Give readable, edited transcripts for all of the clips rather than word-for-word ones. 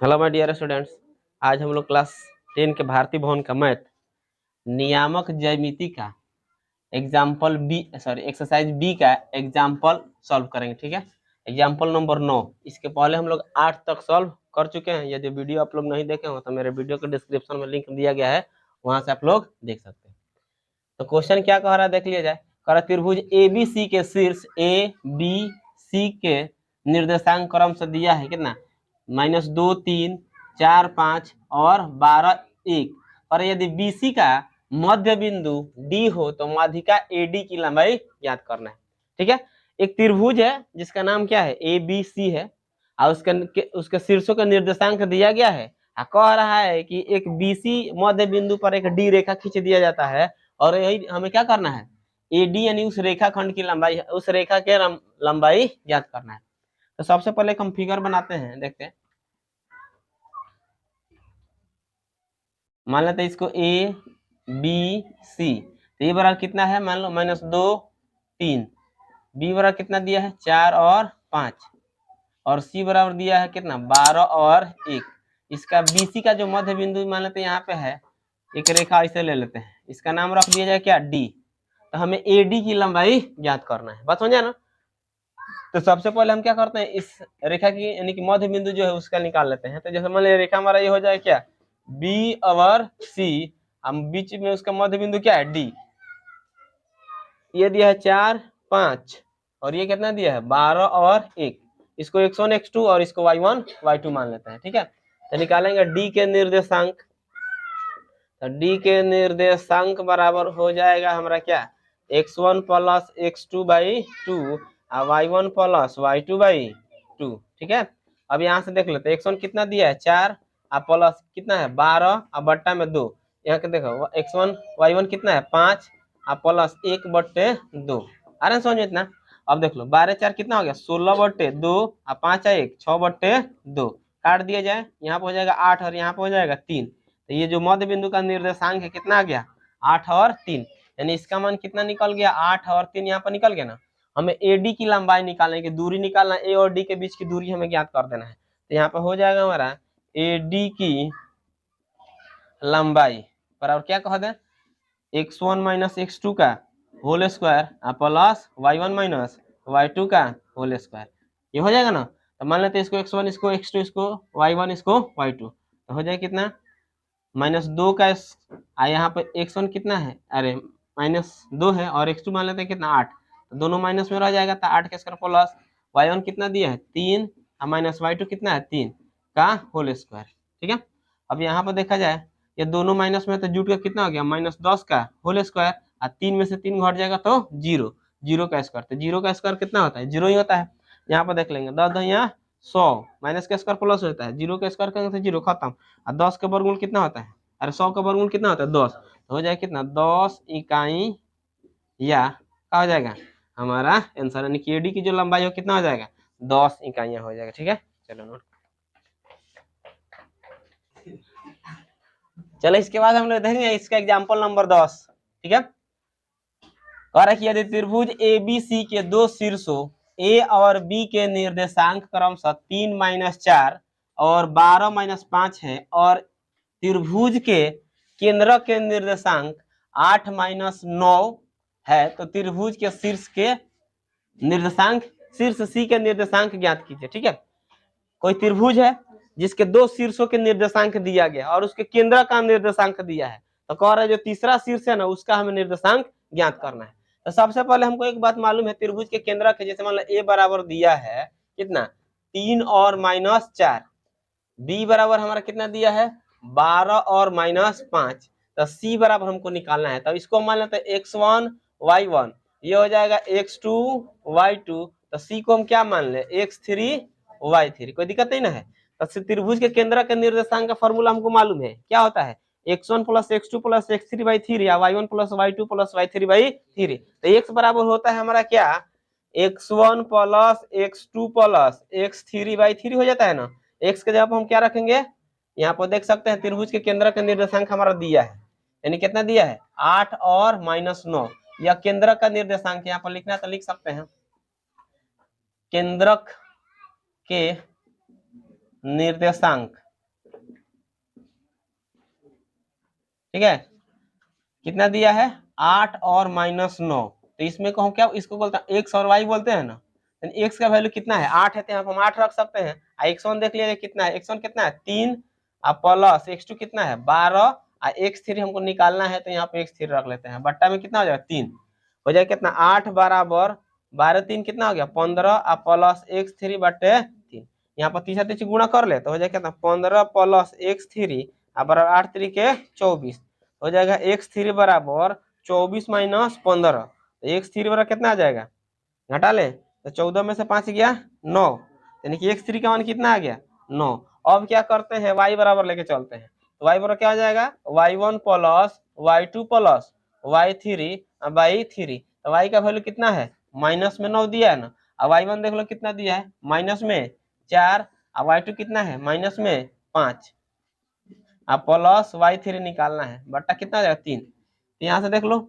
Hello my dear students. आज हम लोग क्लास 10 के भारतीय भवन का मैथ नियामक ज्यामिति का एग्जाम्पल बी एक्सरसाइज बी का एग्जाम्पल सॉल्व करेंगे। ठीक है, एग्जाम्पल नंबर 9। इसके पहले हम लोग 8 तक सॉल्व कर चुके हैं। यदि वीडियो आप लोग नहीं देखे हो तो मेरे वीडियो के डिस्क्रिप्शन में लिंक दिया गया है, वहां से आप लोग देख सकते हैं। तो क्वेश्चन क्या कह रहा है देख लिया जाए। कह रहा त्रिभुज ए बी सी के शीर्ष ए बी सी के निर्देशांक क्रम से दिया है कितना, -2 3 4 5 और 12 1। और यदि BC का मध्य बिंदु D हो तो माध्यिका AD की लंबाई ज्ञात करना है। ठीक है, एक त्रिभुज है जिसका नाम क्या है ABC है और उसके शीर्षों का निर्देशांक दिया गया है। कह रहा है कि एक BC मध्य बिंदु पर एक D रेखा खींच दिया जाता है और यही हमें क्या करना है, AD यानी उस रेखाखंड की लंबाई, उस रेखा के लंबाई ज्ञात करना है। तो सबसे पहले हम फिगर बनाते हैं, देखते हैं। मान लेते हैं इसको ए बी सी। तो ये बराबर कितना है, मान लो -2 3। बी बराबर कितना दिया है 4 और 5 और सी बराबर दिया है कितना 12 और 1। इसका बीसी का जो मध्य बिंदु मान लेते हैं यहाँ पे है, एक रेखा ऐसे ले लेते हैं, इसका नाम रख दिया जाए क्या डी। तो हमें एडी की लंबाई ज्ञात करना है, बात समझा ना। तो सबसे पहले हम क्या करते हैं, इस रेखा की यानी कि मध्य बिंदु जो है उसका निकाल लेते हैं। तो जैसे मान लिया रेखा हमारा ये हो जाए क्या बी और सी, हम बीच में उसका मध्य बिंदु क्या है डी। ये दिया है 4 5 और ये कितना दिया है 12 और 1। इसको x1 x2 और इसको y1 y2 मान लेते हैं। ठीक है, तो निकालेंगे डी के निर्देशांक। तो डी के निर्देशांक बराबर हो जाएगा हमारा क्या x1 प्लस x2/2 और y1 प्लस y2/2। ठीक है, अब यहाँ से देख लेते हैं x1 कितना दिया है 4 और प्लस कितना है 12 और बट्टा में 2। यहाँ के देखो x1 y1 कितना है 5 और प्लस 1/2। आ रहे समझ इतना। अब देख लो 12 4 कितना हो गया 16/2 और 5 1 6/2 काट दिया जाए, यहाँ पे हो जाएगा 8 और यहाँ पे हो जाएगा 3। तो ये जो मध्य बिंदु का निर्देशांक है कितना आ गया 8 और 3, यानी इसका मान कितना निकल गया 8 और 3 यहाँ पर निकल गया ना। हमें एडी की लंबाई निकालने की, दूरी निकालना, ए और डी के बीच की दूरी हमें ज्ञात कर देना है। तो यहाँ पर हो जाएगा हमारा एडी की लंबाई बराबर क्या कह दें x1 माइनस x2 का whole square plus y1 minus y2 का होल स्क्वायर। ये हो जाएगा ना। तो मान लेते हैं इसको x1 इसको x2 इसको y1 इसको y2, तो हो जाएगा कितना -2 का यहाँ पे x1 कितना है, अरे -2 है और x2 मान लेते हैं कितना 8, तो दोनों माइनस में रह जाएगा। तो 8 का स्क्वायर प्लस y1 कितना दिया है 3 और माइनस y2 कितना है 3 का होल स्क्वायर। ठीक है, अब यहाँ पर देखा जाए ये दोनों माइनस में तो जुट का कितना हो गया -10 का होल स्क्वायर और 3 में से 3 घट जाएगा तो 0, 0 का स्क्वायर। तो 0 का स्क्वायर कितना होता है 0 ही होता है। यहाँ पर देख लेंगे 10 यहाँ 100 माइनस का स्क्वायर प्लस होता है, 0 का स्क्वायर करेंगे तो 0 खत्म। और 10 का वर्गमूल कितना होता है, अरे 100 का वर्गमूल कितना होता है 10, तो हो जाएगा कितना 10 इकाई या क्या हो जाएगा हमारा आंसर, यानी कि एडी की जो लंबाई हो कितना हो जाएगा 10 इकाइयां हो जाएगा। ठीक है, चलो नोट। चलो इसके बाद हम लोग देखेंगे इसका एग्जाम्पल नंबर 10। ठीक है, कह रहा है कि यदि त्रिभुज ए बी सी के दो शीर्षों ए और बी के निर्देशांक क्रमशः 3 - 4 और 12 - 5 है और त्रिभुज के केंद्रक के निर्देशांक 8 - 9 है, तो त्रिभुज के शीर्ष के निर्देशांक, शीर्ष सी के निर्देशांक ज्ञात कीजिए। ठीक है, कोई त्रिभुज है जिसके दो शीर्षों के निर्देशांक दिया गया और उसके केंद्र का निर्देशांक दिया है, तो कह रहा है जो तीसरा शीर्ष है ना उसका हमें निर्देशांक ज्ञात करना है। तो सबसे पहले हमको एक बात मालूम है, त्रिभुज के केंद्र के जैसे मान लो ए बराबर दिया है कितना 3 और -4, बी बराबर हमारा कितना दिया है 12 और -5, तो सी बराबर हमको निकालना है। तो इसको मान लेते हैं x1 y1, ये हो जाएगा x2 y2, तो सी को हम क्या मान ले x3 y3, कोई दिक्कत नहीं ना है। तो त्रिभुज के केंद्र के निर्देशांक का फॉर्मूला हमको मालूम है, क्या होता है x1 + x2 + x3/3 या y1 + y2 + y3/3। तो x बराबर होता है हमारा क्या x1 + x2 + x3/3 हो जाता है ना। x के जगह हम क्या रखेंगे, यहाँ पर देख सकते हैं त्रिभुज के केंद्र का निर्देशांक हमारा दिया है, यानी कितना दिया है 8 और -9। या केंद्र का निर्देशांक यहाँ पर लिखना है तो लिख सकते हैं केंद्रक के निर्देशांक ठीक है, कितना दिया है 8 और -9, तो इसमें कहूँ क्या, इसको बोलते हैं एक्स और वाई बोलते हैं ना। एक्स का वैल्यू कितना है 8 है, तो यहाँ पर हम 8 रख सकते हैं। एक्स वन देख लीजिए कितना है, एक्स वन कितना है 3 और प्लस एक्स टू कितना है 12 और एक्स थ्री हमको निकालना है, तो यहाँ पे एक्स थ्री रख लेते हैं। बट्टा में कितना हो जाएगा 3, हो जाएगा कितना 8 बराबर 12 3 कितना हो गया 15 और प्लस एक्स थ्री बटे 3, यहाँ पर तीसरा तीसरी गुणा कर ले तो हो जाएगा कितना 15 प्लस एक्स थ्री बराबर 8 3 के 24, हो जाएगा एक्स थ्री बराबर 24 माइनस 15, एक्स थ्री बराबर कितना आ जाएगा, घटा ले तो 14 में से 5 गया 9, यानी कि एक्स थ्री का मान कितना आ गया 9। अब क्या करते हैं y बराबर लेके चलते हैं, तो y बराबर क्या हो जाएगा y1 plus y2 plus y3 by 3, तो y का वैल्यू कितना है माइनस में 9 दिया है ना, अब y1 देख लो कितना दिया है माइनस में 4 और y2 कितना है माइनस में 5, अब प्लस y3 निकालना है, बट्टा कितना हो जाएगा 3, यहाँ से देख लो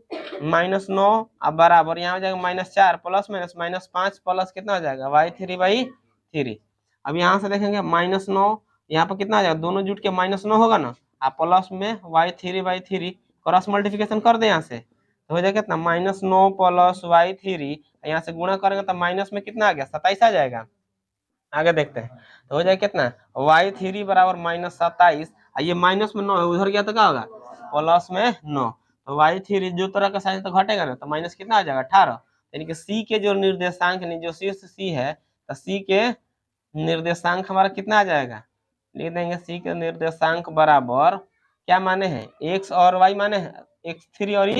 -9 अब बराबर यहाँ हो जाएगा -4 प्लस माइनस -5 प्लस कितना हो जाएगा y3/3। अब यहाँ से देखेंगे -9 यहाँ पर कितना आ जाएगा, दोनों जुट के -9 होगा ना, आप प्लस में y3/3 क्रॉस मल्टीप्लिकेशन कर दे यहाँ से, तो हो जाएगा कितना -9 प्लस y3, यहाँ से गुणा करेंगे तो माइनस में कितना आ गया 27 आ जाएगा। आगे देखते हैं, तो हो जाएगा कितना y3 बराबर -27, ये माइनस में 9 है उधर गया तो क्या होगा प्लस में 9, तो y3 जो तरह का साइन तो घटेगा ना, तो माइनस कितना आ जाएगा 18, यानी कि सी के जो निर्देशांक जो शीर्ष सी है, तो सी के निर्देशांक हमारा कितना आ जाएगा, लिख देंगे सी के निर्देशांक बराबर क्या माने हैं एक्स और वाई माने हैं, एक्स थ्री और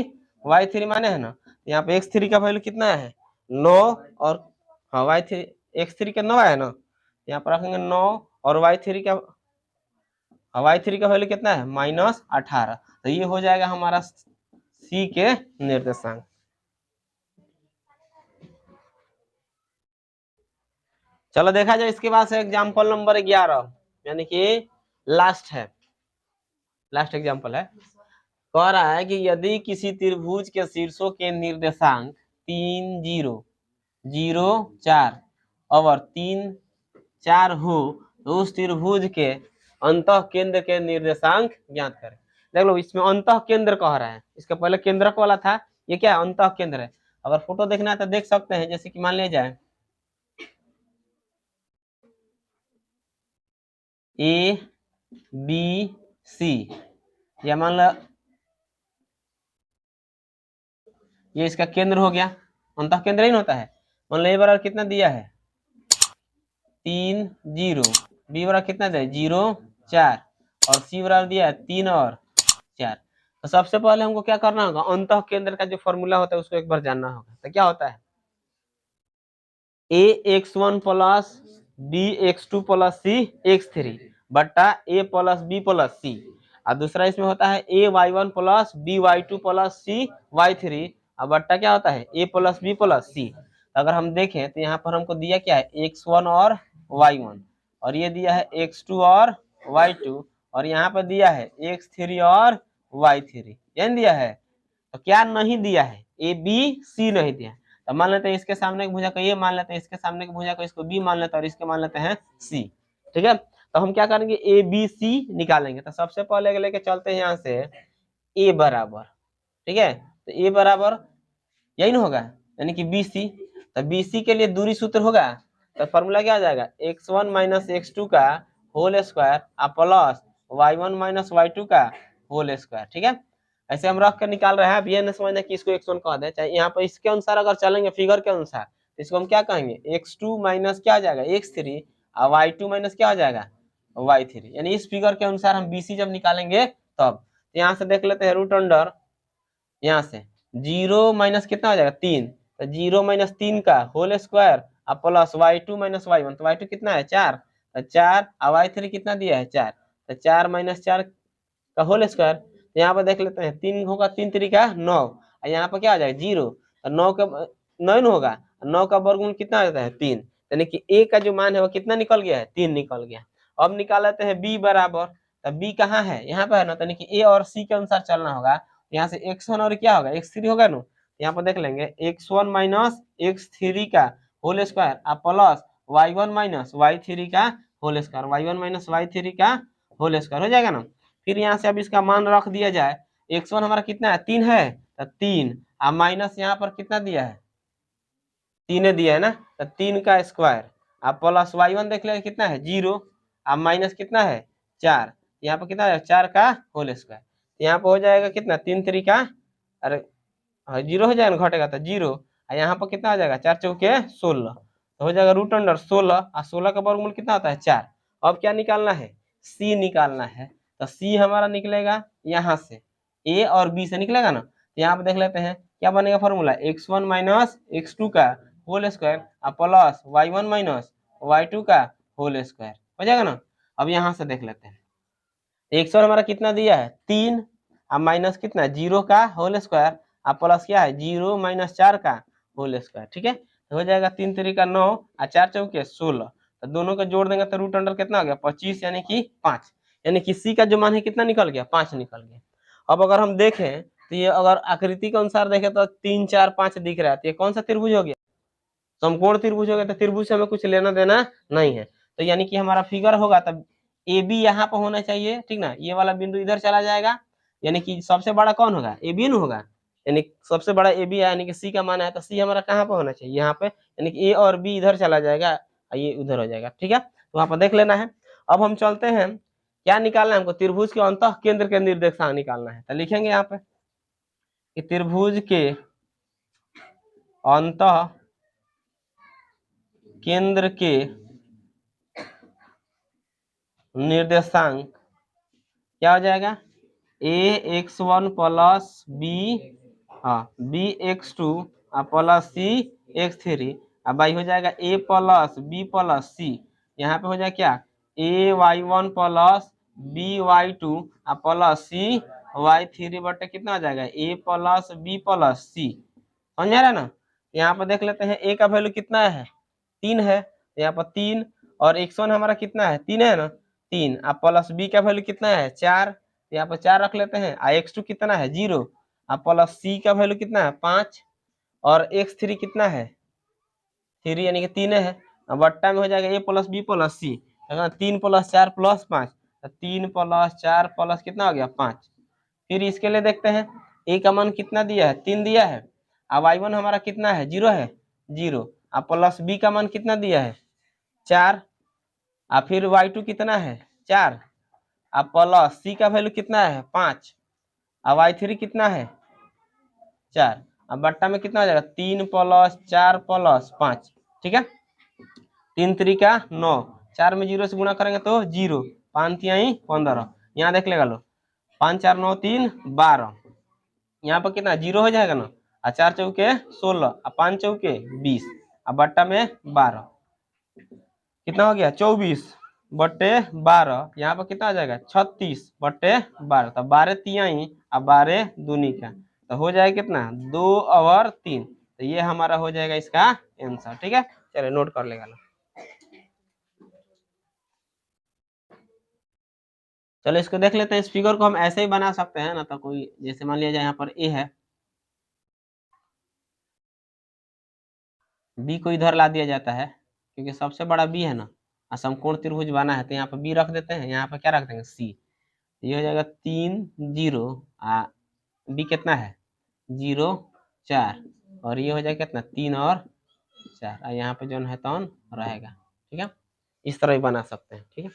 वाई थ्री माने हैं ना, यहाँ पे एक्स थ्री का वैल्यू कितना है 9 और हाँ वाई थ्री एक्स थ्री का 9 है ना, यहाँ पर रखेंगे 9 और y3 का वैल्यू कितना है -18, तो ये हो जाएगा हमारा सी के निर्देशांक। चलो देखा जाए इसके बाद से एग्जाम्पल नंबर 11, यानी कि लास्ट एग्जाम्पल है। कह रहा है कि यदि किसी त्रिभुज के शीर्षों के निर्देशांक 3 0 0 4 और 3 4 हो तो उस त्रिभुज के अंतः केंद्र के निर्देशांक ज्ञात करें। देख लो इसमें अंतः केंद्र कह रहा है, इसका पहले केंद्रक वाला था, ये क्या है अंतः केंद्र है। अगर फोटो देखना है तो देख सकते हैं, जैसे कि मान लिया जाए ए बी सी, या मान लो ये इसका केंद्र हो गया, अंतः केंद्र ही होता है। मान लो ए बराबर कितना दिया है 3 0, बी बराबर कितना दिया 0 4 और सी बराबर दिया है 3 और 4। तो सबसे पहले हमको क्या करना होगा, अंतः केंद्र का जो फॉर्मूला होता है उसको एक बार जानना होगा। तो क्या होता है ax1 plus bx2 plus cx3 बट्टा a plus b plus c, और दूसरा इसमें होता है ay1 plus by2 plus cy3 और बट्टा क्या होता है a plus b plus c। अगर हम देखें तो यहाँ पर हमको दिया क्या है x1 और y1, और ये दिया है x2 और y2, और यहाँ पर दिया है x3 और y3, यही दिया है। तो क्या नहीं दिया है ए बी सी नहीं दिया, तो मान लेते हैं इसके सामने की भुजा को ये मान लेते हैं, इसके सामने की भुजा को इसको बी मान लेते हैं और इसके मान लेते हैं सी। ठीक है, तो हम क्या करेंगे ए बी सी निकालेंगे। तो सबसे पहले लेके चलते हैं यहाँ से ए बराबर, ठीक है, तो ए बराबर यही ना होगा यानी कि बी सी, तो बी सी के लिए दूरी सूत्र होगा, तो फॉर्मूला क्या आ जाएगा x1 माइनस x2 का whole square plus y1 minus y2 का होल स्क्वायर। ठीक है, ऐसे हम रख कर निकाल रहे हैं। अब ये न समझना कि इसको x1 कह दे, चाहे यहाँ पर इसके अनुसार अगर चलेंगे फिगर के अनुसार तो इसको हम क्या कहेंगे x2 माइनस क्या आ जाएगा x3 और y2 माइनस क्या हो जाएगा y3, यानी इस फिगर के अनुसार हम bc जब निकालेंगे तब। यहाँ से देख लेते हैं रूट अंडर, यहाँ से 0 माइनस कितना हो जाएगा 3, तो 0 माइनस 3 का होल स्क्वायर अब प्लस y2 माइनस y1, तो y2 कितना है 4, तो 4 और y3 कितना दिया है 4, तो 4 माइनस 4 का होल स्क्वायर। यहाँ पर देख लेते हैं 3 होगा 3 तरीका 9, और यहाँ पर क्या आ जाएगा 0, और 9 का 9 होगा, 9 का वर्गमूल कितना आ जाता है 3, यानी कि a का जो मान है वो कितना निकल गया है 3 निकल गया। अब निकाल लेते हैं b बराबर, तो b कहाँ है यहाँ पर है ना, यानी कि a और c के अनुसार चलना होगा। यहाँ से x1 और क्या होगा x3 होगा ना, यहाँ पर देख लेंगे x1 माइनस x3 का whole square plus y1 minus y3 का whole square, y1 minus y3 का होल स्क्वायर हो जाएगा ना। फिर यहाँ से अब इसका मान रख दिया जाए, x1 हमारा कितना है 3 है, तो 3 अब माइनस यहाँ पर कितना दिया है 3 दिया है ना, तो 3 का स्क्वायर अब प्लस y1 देख लेगा कितना है 0, अब माइनस कितना है 4, यहाँ पर कितना है 4 का होल स्क्वायर, यहाँ पर हो जाएगा कितना 3 3 का, अरे 0 हो जाएगा घटेगा तो 0, यहाँ पर कितना आ जाएगा 4 चौके 16, तो हो जाएगा रूट अंडर 16 और 16 का वर्गमूल कितना होता है 4। अब क्या निकालना है c निकालना है, तो c हमारा निकलेगा यहाँ से a और b से निकलेगा ना, तो यहाँ पे देख लेते हैं क्या बनेगा फॉर्मूला x1 माइनस x2 का whole square plus y1 minus y2 का होल स्क्वायर हो जाएगा ना। अब यहाँ से देख लेते हैं x1 हमारा कितना दिया है 3, अब माइनस कितना 0 का होल स्क्वायर अब प्लस क्या है 0 माइनस 4 का होल स्क्वायर, ठीक है, तो हो जाएगा 3 3 का 9 और 4 चौके 16, तो दोनों को जोड़ देंगे तो रूट अंडर कितना हो गया 25 यानी कि 5, यानी कि c का जो मान है कितना निकल गया 5 निकल गया। अब अगर हम देखें तो ये अगर आकृति के अनुसार देखें तो 3 4 5 दिख रहा है, तो ये कौन सा त्रिभुज हो गया समकोण त्रिभुज हो गया, तो त्रिभुज से हमें कुछ लेना देना नहीं है, तो यानी कि हमारा फिगर होगा तब ए बी यहाँ पर होना चाहिए, ठीक ना, ये वाला बिंदु इधर चला जाएगा, यानी कि सबसे बड़ा कौन होगा ए बी होगा, यानी सबसे बड़ा ए बी है, यानी कि सी का मान है, तो सी हमारा कहाँ पर होना चाहिए यहाँ पे, यानी कि ए और बी इधर चला जाएगा ये उधर हो जाएगा, ठीक है, तो वहां पर देख लेना है। अब हम चलते हैं क्या निकालना है हमको त्रिभुज के अंतः केंद्र के निर्देशांक निकालना है, तो लिखेंगे यहाँ पे कि त्रिभुज के अंतः केंद्र के निर्देशांक क्या हो जाएगा ax1 plus B bx2 plus cx3 अब भाई हो जाएगा a plus b plus c, यहाँ पे हो जाएगा क्या ay1 plus by2 plus cy3 बटे कितना हो जाएगा a plus b plus c, समझ आ रहा है ना। यहाँ पर देख लेते हैं a का वैल्यू कितना है 3 है, यहाँ पर 3 और x1 हमारा कितना है 3 है ना 3 अब प्लस b का वैल्यू कितना है 4, यहाँ पर 4 रख लेते हैं, x2 कितना है 0 अब प्लस c का वैल्यू कितना है 5 और x3 कितना है 3 यानी कि 3 है, अब बट्टा में हो जाएगा a plus b plus c, 3 plus 4 plus 5, 3 plus 4 plus कितना हो गया 5। फिर इसके लिए देखते हैं a का मान कितना दिया है 3 दिया है, अब y1 हमारा कितना है 0 है 0 अब प्लस b का मान कितना दिया है 4, अब फिर y2 कितना है 4 अब प्लस c का वैल्यू कितना है 5, अब y3 कितना है 4, अब बट्टा में कितना हो जाएगा 3 प्लस 4 प्लस 5, ठीक है, 3 3 का 9, 4 में 0 से गुणा करेंगे तो 0, 5 3 15, यहाँ देख लेगा लो 5 4 9 3 12, यहाँ पर कितना 0 हो जाएगा ना, और 4 चौके 16 और 5 चौके 20, अब बट्टा में 12 कितना हो गया 24 बटे 12, यहाँ पर कितना आ जाएगा 36 बटे 12, तो 12 तिहाई और 12 दूनी का, तो हो जाएगा कितना 2 और 3, तो ये हमारा हो जाएगा इसका आंसर, ठीक है, चलिए नोट कर लेगा। चलो इसको देख लेते हैं, इस फिगर को हम ऐसे ही बना सकते हैं ना, तो कोई जैसे मान लिया जाए यहाँ पर ए है, बी को इधर ला दिया जाता है क्योंकि सबसे बड़ा बी है ना, और समकोण त्रिभुज बना है, तो यहाँ पर बी रख देते हैं, यहाँ पर क्या रख देंगे सी, ये हो जाएगा 3 0 बी कितना है 0 4 और ये हो जाएगा कितना 3 और 4, यहाँ पे जो है तो रहेगा, ठीक है, इस तरह ही बना सकते हैं, ठीक है।